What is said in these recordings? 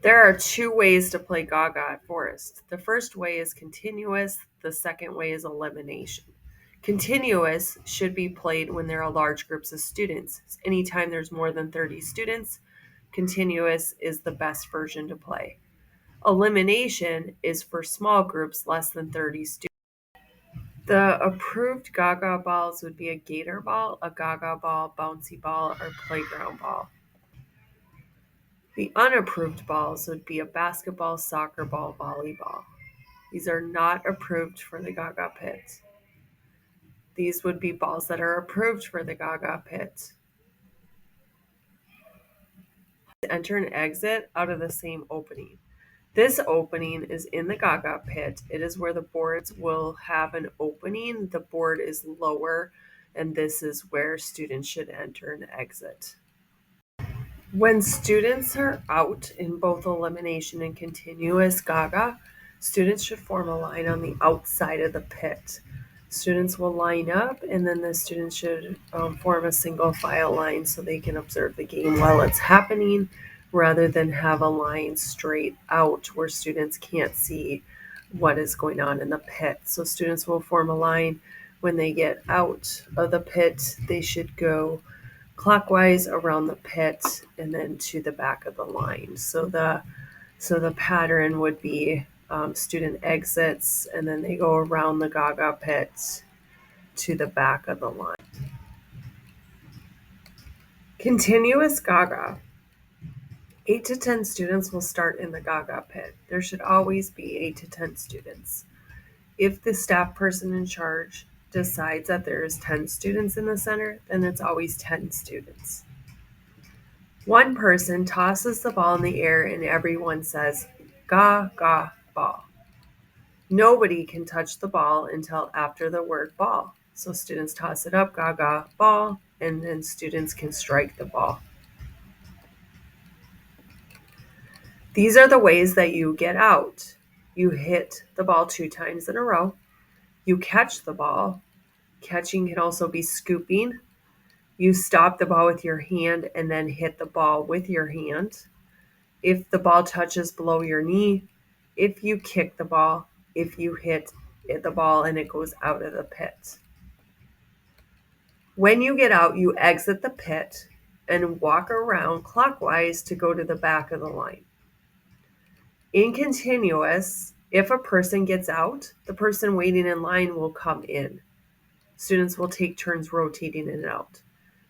There are two ways to play Gaga at Forest. The first way is continuous, the second way is elimination. Continuous should be played when there are large groups of students. Anytime there's more than 30 students, continuous is the best version to play. Elimination is for small groups less than 30 students. The approved Gaga balls would be a gator ball, a Gaga ball, bouncy ball, or playground ball. The unapproved balls would be a basketball, soccer ball, volleyball. These are not approved for the Gaga pit. These would be balls that are approved for the Gaga pit. Enter and exit out of the same opening. This opening is in the Gaga pit. It is where the boards will have an opening. The board is lower, and this is where students should enter and exit. When students are out in both elimination and continuous Gaga, students should form a line on the outside of the pit. Students will line up, and then the students should form a single file line so they can observe the game while it's happening, rather than have a line straight out where students can't see what is going on in the pit. So students will form a line. When they get out of the pit, they should go clockwise around the pit and then to the back of the line. So the pattern would be student exits, and then they go around the Gaga pit to the back of the line. Continuous Gaga. 8 to 10 students will start in the Gaga pit. There should always be 8 to 10 students. If the staff person in charge decides that there is 10 students in the center, then it's always 10 students. One person tosses the ball in the air and everyone says, "Ga, ga, ball." Nobody can touch the ball until after the word ball. So students toss it up, ga, ga, ball, and then students can strike the ball. These are the ways that you get out. You hit the ball 2 times in a row. You catch the ball. Catching can also be scooping. You stop the ball with your hand and then hit the ball with your hand. If the ball touches below your knee, if you kick the ball, if you hit the ball and it goes out of the pit. When you get out, you exit the pit and walk around clockwise to go to the back of the line. In continuous, if a person gets out, the person waiting in line will come in. Students will take turns rotating in and out.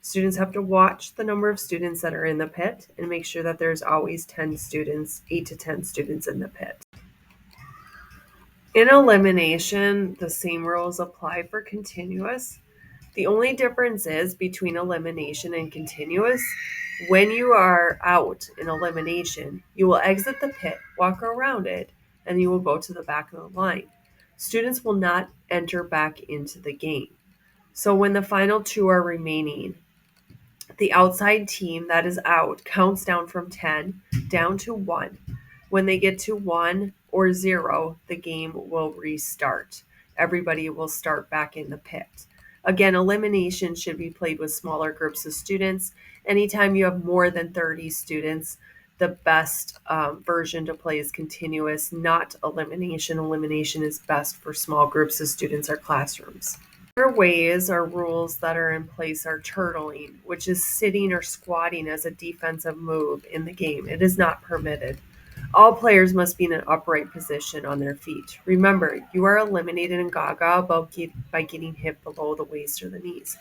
Students have to watch the number of students that are in the pit and make sure that there's always 10 students, 8 to 10 students in the pit. In elimination, the same rules apply for continuous. The only difference is between elimination and continuous. When you are out in elimination, you will exit the pit, walk around it, and you will go to the back of the line. Students will not enter back into the game. So when the final 2 are remaining, the outside team that is out counts down from 10 down to 1. When they get to 1 or 0, the game will restart. Everybody will start back in the pit. Again, elimination should be played with smaller groups of students. Anytime you have more than 30 students, the best version to play is continuous, not elimination. Elimination is best for small groups of students or classrooms. Other ways or rules that are in place are turtling, which is sitting or squatting as a defensive move in the game. It is not permitted. All players must be in an upright position on their feet. Remember, you are eliminated in Gaga by getting hit below the waist or the knees.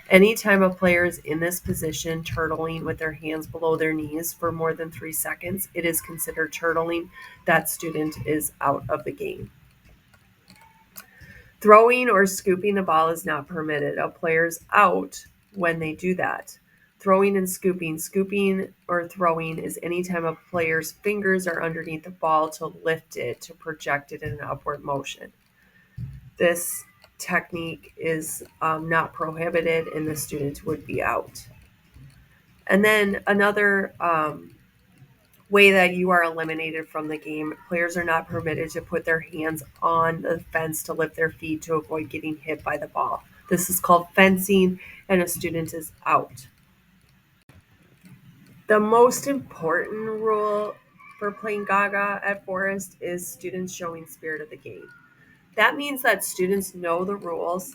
Anytime a player is in this position, turtling with their hands below their knees for more than 3 seconds, it is considered turtling. That student is out of the game. Throwing or scooping the ball is not permitted. A player's out when they do that. Throwing and scooping or throwing is anytime a player's fingers are underneath the ball to lift it, to project it in an upward motion. This technique is not prohibited and the student would be out. And then another way that you are eliminated from the game, players are not permitted to put their hands on the fence to lift their feet to avoid getting hit by the ball. This is called fencing, and a student is out. The most important rule for playing Gaga at Forest is students showing spirit of the game. That means that students know the rules.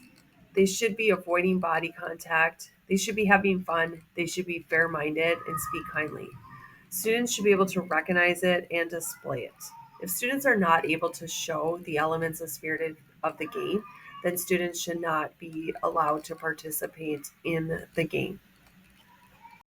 They should be avoiding body contact. They should be having fun. They should be fair minded and speak kindly. Students should be able to recognize it and display it. If students are not able to show the elements of spirit of the game, then students should not be allowed to participate in the game.